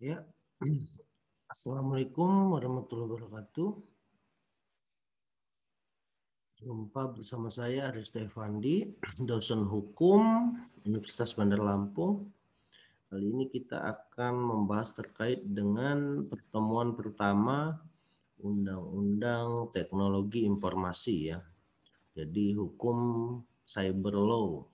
Ya, Assalamualaikum warahmatullahi wabarakatuh. Jumpa bersama saya Aris Stefandi, dosen hukum Universitas Bandar Lampung. Kali ini kita akan membahas terkait dengan pertemuan pertama Undang-Undang Teknologi Informasi ya. Jadi hukum cyber law.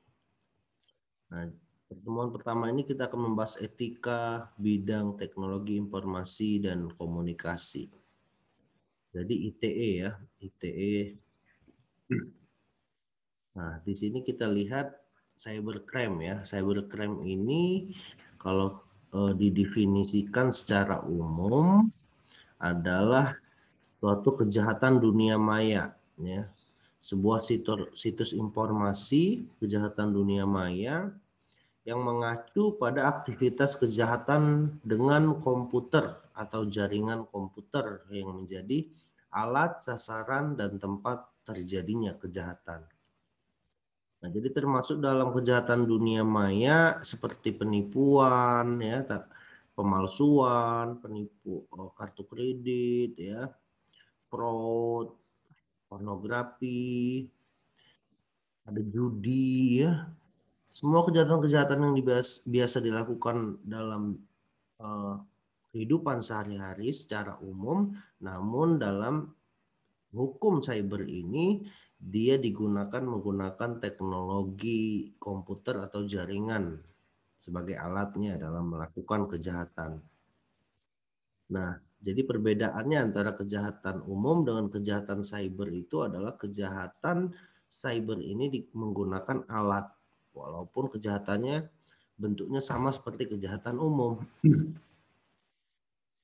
Nah, pertemuan pertama ini kita akan membahas etika bidang teknologi informasi dan komunikasi. Jadi ITE ya, ITE. Nah, di sini kita lihat cybercrime ya. Cybercrime ini kalau didefinisikan secara umum adalah suatu kejahatan dunia maya ya. Sebuah situs informasi kejahatan dunia maya yang mengacu pada aktivitas kejahatan dengan komputer atau jaringan komputer yang menjadi alat, sasaran, dan tempat terjadinya kejahatan. Nah, jadi termasuk dalam kejahatan dunia maya seperti penipuan, ya, pemalsuan, penipu kartu kredit, ya, fraud, pornografi, ada judi, ya. Semua kejahatan-kejahatan yang biasa dilakukan dalam kehidupan sehari-hari secara umum, namun dalam hukum cyber ini dia menggunakan teknologi komputer atau jaringan sebagai alatnya dalam melakukan kejahatan. Nah, jadi perbedaannya antara kejahatan umum dengan kejahatan cyber itu adalah kejahatan cyber ini menggunakan alat, walaupun kejahatannya bentuknya sama seperti kejahatan umum.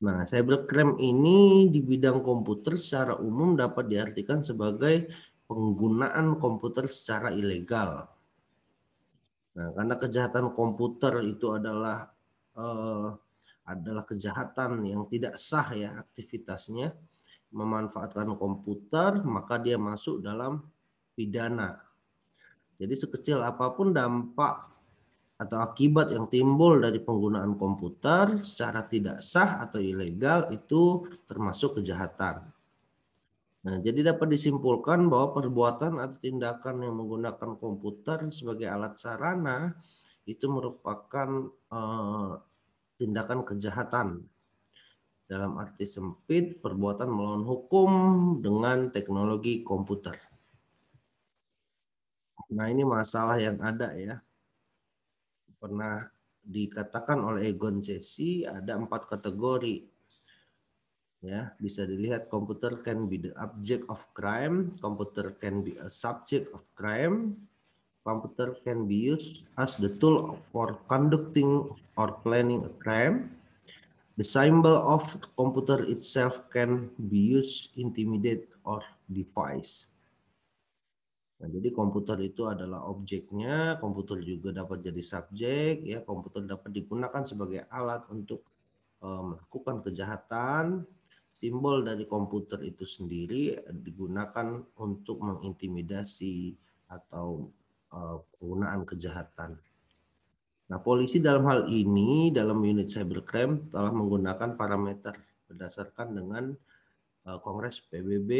Nah, cybercrime ini di bidang komputer secara umum dapat diartikan sebagai penggunaan komputer secara ilegal. Nah, karena kejahatan komputer itu adalah kejahatan yang tidak sah ya aktivitasnya, memanfaatkan komputer, maka dia masuk dalam pidana. Jadi sekecil apapun dampak atau akibat yang timbul dari penggunaan komputer secara tidak sah atau ilegal itu termasuk kejahatan. Nah, jadi dapat disimpulkan bahwa perbuatan atau tindakan yang menggunakan komputer sebagai alat sarana itu merupakan tindakan kejahatan. Dalam arti sempit, perbuatan melawan hukum dengan teknologi komputer. Nah, ini masalah yang ada ya. Pernah dikatakan oleh Egon Cesi ada 4 kategori. Ya, bisa dilihat computer can be the object of crime, computer can be a subject of crime, computer can be used as the tool for conducting or planning a crime. The symbol of the computer itself can be used, intimidate, or device. Nah, jadi komputer itu adalah objeknya, komputer juga dapat jadi subjek, ya, komputer dapat digunakan sebagai alat untuk melakukan kejahatan. Simbol dari komputer itu sendiri digunakan untuk mengintimidasi atau penggunaan kejahatan. Nah, polisi dalam hal ini dalam unit cybercrime telah menggunakan parameter berdasarkan dengan Kongres PBB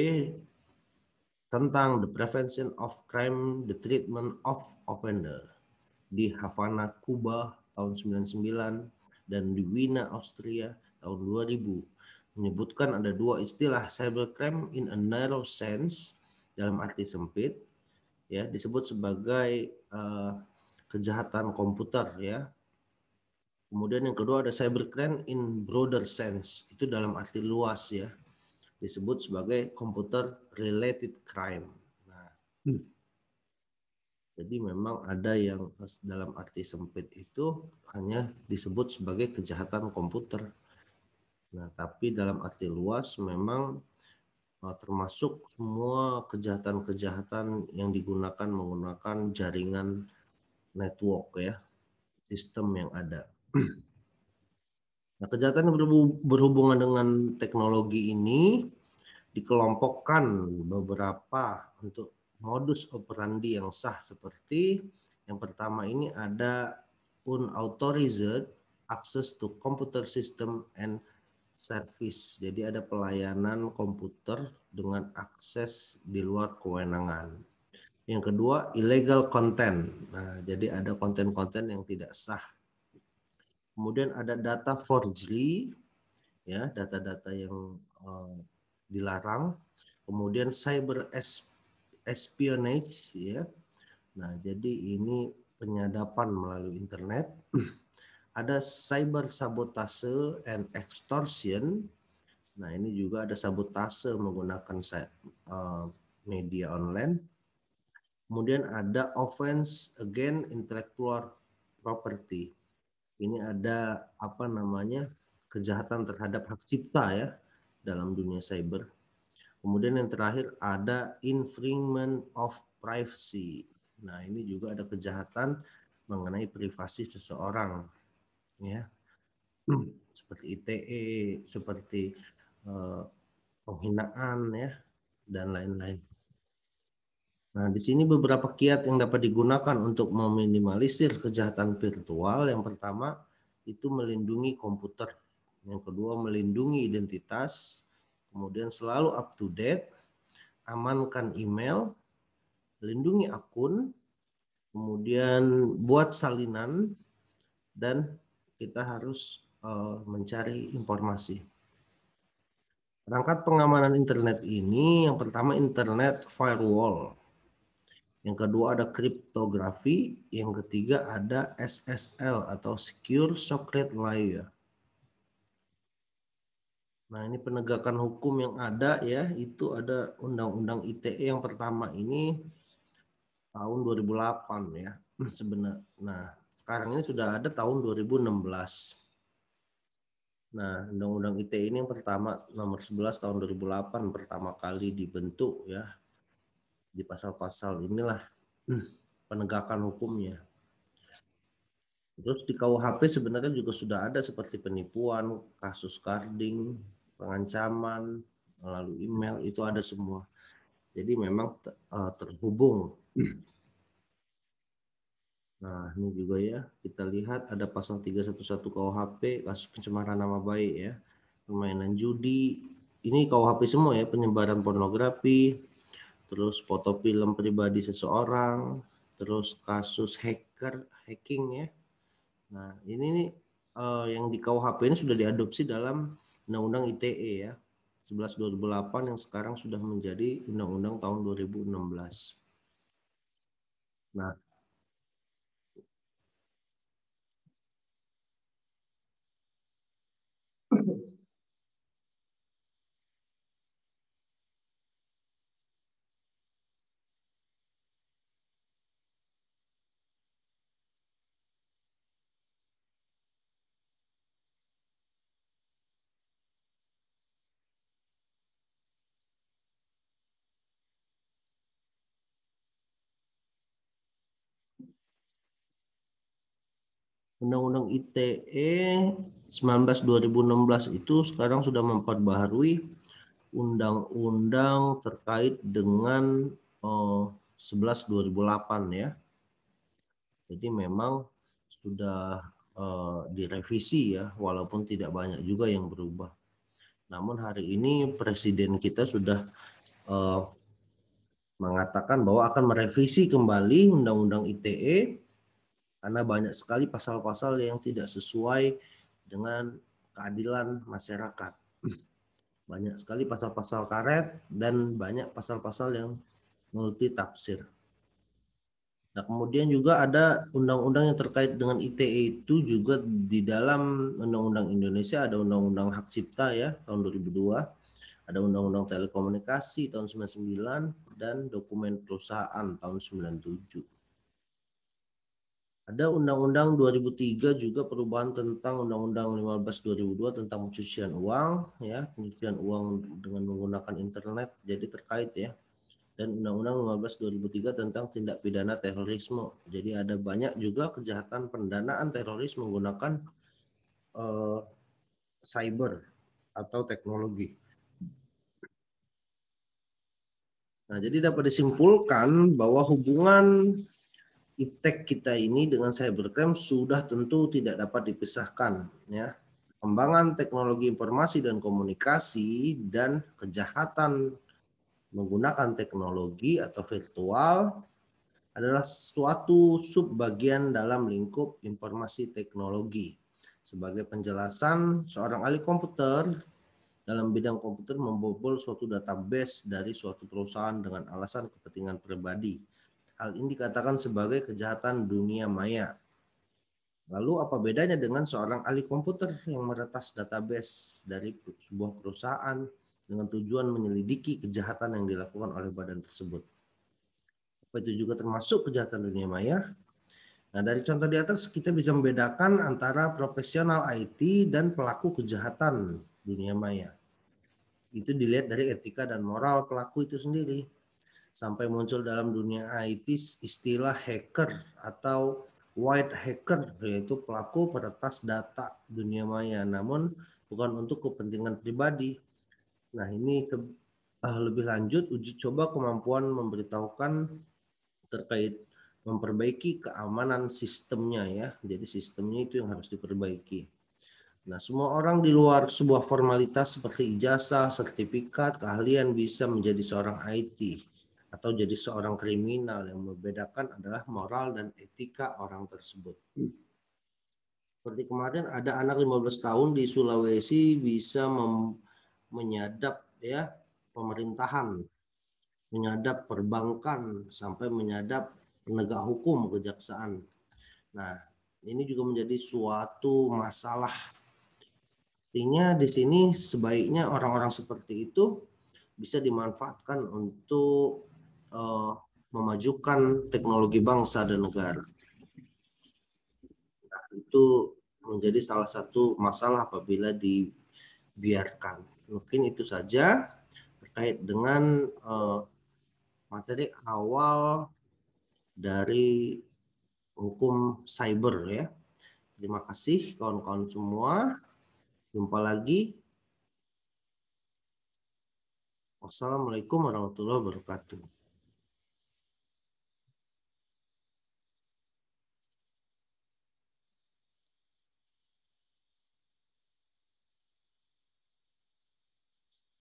tentang the prevention of crime, the treatment of offender di Havana, Kuba tahun 99 dan di Wiener, Austria tahun 2000 menyebutkan ada 2 istilah cybercrime in a narrow sense dalam arti sempit ya disebut sebagai kejahatan komputer ya. Kemudian yang kedua ada cybercrime in broader sense, itu dalam arti luas ya, disebut sebagai computer related crime. Nah, jadi memang ada yang dalam arti sempit itu hanya disebut sebagai kejahatan komputer. Nah, tapi dalam arti luas memang termasuk semua kejahatan-kejahatan yang menggunakan jaringan network ya, sistem yang ada. Nah, kejahatan yang berhubungan dengan teknologi ini dikelompokkan beberapa untuk modus operandi yang sah seperti yang pertama ini ada unauthorized access to computer system and service. Jadi ada pelayanan komputer dengan akses di luar kewenangan. Yang kedua, illegal content. Nah, jadi ada konten-konten yang tidak sah. Kemudian ada data forgery, ya, data-data yang dilarang. Kemudian cyber espionage, ya. Nah, jadi ini penyadapan melalui internet. Ada cyber sabotase and extortion. Nah, ini juga ada sabotase menggunakan media online. Kemudian ada offense against intellectual property. Ini ada apa namanya, kejahatan terhadap hak cipta ya dalam dunia cyber. Kemudian yang terakhir ada infringement of privacy. Nah, ini juga ada kejahatan mengenai privasi seseorang ya. Seperti ITE, seperti penghinaan ya dan lain-lain. Nah, di sini beberapa kiat yang dapat digunakan untuk meminimalisir kejahatan virtual. Yang pertama itu melindungi komputer. Yang kedua melindungi identitas. Kemudian selalu up to date, amankan email, lindungi akun, kemudian buat salinan, dan kita harus mencari informasi. Perangkat pengamanan internet ini yang pertama internet firewall. Yang kedua ada kriptografi, yang ketiga ada SSL atau Secure Socket Layer. Nah, ini penegakan hukum yang ada ya, itu ada Undang-Undang ITE yang pertama ini tahun 2008 ya sebenarnya. Nah, sekarang ini sudah ada tahun 2016. Nah, Undang-Undang ITE ini yang pertama nomor 11 tahun 2008 pertama kali dibentuk ya. Di pasal-pasal inilah penegakan hukumnya. Terus di KUHP sebenarnya juga sudah ada seperti penipuan, kasus carding, pengancaman melalui email, itu ada semua. Jadi memang terhubung. Nah, ini juga ya, kita lihat ada pasal 311 KUHP, kasus pencemaran nama baik ya, permainan judi. Ini KUHP semua ya, penyebaran pornografi, terus foto film pribadi seseorang, terus kasus hacking ya. Nah, ini nih yang di KUHP ini sudah diadopsi dalam Undang-Undang ITE ya, 11 2008 yang sekarang sudah menjadi Undang-Undang tahun 2016. Nah, Undang-Undang ITE 19 2016 itu sekarang sudah memperbaharui undang-undang terkait dengan 11 2008 ya. Jadi memang sudah direvisi ya, walaupun tidak banyak juga yang berubah. Namun hari ini Presiden kita sudah mengatakan bahwa akan merevisi kembali Undang-Undang ITE karena banyak sekali pasal-pasal yang tidak sesuai dengan keadilan masyarakat. Banyak sekali pasal-pasal karet dan banyak pasal-pasal yang multi tafsir. Nah, kemudian juga ada undang-undang yang terkait dengan ITE itu juga di dalam Undang-Undang Indonesia ada Undang-Undang Hak Cipta ya tahun 2002, ada Undang-Undang Telekomunikasi tahun 99 dan Dokumen Perusahaan tahun 97. Ada Undang-Undang 2003 juga perubahan tentang Undang-Undang 15 2002 tentang pencucian uang ya, pencucian uang dengan menggunakan internet jadi terkait ya. Dan Undang-Undang 15 2003 tentang tindak pidana terorisme. Jadi ada banyak juga kejahatan pendanaan teroris menggunakan cyber atau teknologi. Nah, jadi dapat disimpulkan bahwa hubungan iptek kita ini dengan cybercrime sudah tentu tidak dapat dipisahkan, ya. Pengembangan teknologi informasi dan komunikasi dan kejahatan menggunakan teknologi atau virtual adalah suatu subbagian dalam lingkup informasi teknologi. Sebagai penjelasan, seorang ahli komputer dalam bidang komputer membobol suatu database dari suatu perusahaan dengan alasan kepentingan pribadi. Hal ini dikatakan sebagai kejahatan dunia maya. Lalu apa bedanya dengan seorang ahli komputer yang meretas database dari sebuah perusahaan dengan tujuan menyelidiki kejahatan yang dilakukan oleh badan tersebut? Apa itu juga termasuk kejahatan dunia maya? Nah, dari contoh di atas kita bisa membedakan antara profesional IT dan pelaku kejahatan dunia maya. Itu dilihat dari etika dan moral pelaku itu sendiri. Sampai muncul dalam dunia IT istilah hacker atau white hacker, yaitu pelaku peretas data dunia maya, namun bukan untuk kepentingan pribadi. Nah, ini lebih lanjut uji coba kemampuan memberitahukan terkait memperbaiki keamanan sistemnya, ya. Jadi sistemnya itu yang harus diperbaiki. Nah, semua orang di luar sebuah formalitas seperti ijazah, sertifikat, keahlian bisa menjadi seorang IT atau jadi seorang kriminal. Yang membedakan adalah moral dan etika orang tersebut. Seperti kemarin ada anak 15 tahun di Sulawesi bisa menyadap, ya, pemerintahan, menyadap perbankan, sampai menyadap penegak hukum, kejaksaan. Nah, ini juga menjadi suatu masalah. Artinya di sini sebaiknya orang-orang seperti itu bisa dimanfaatkan untuk memajukan teknologi bangsa dan negara. Nah, itu menjadi salah satu masalah apabila dibiarkan. Mungkin itu saja terkait dengan materi awal dari hukum cyber, ya. Terima kasih kawan-kawan semua. Jumpa lagi. Wassalamualaikum warahmatullahi wabarakatuh.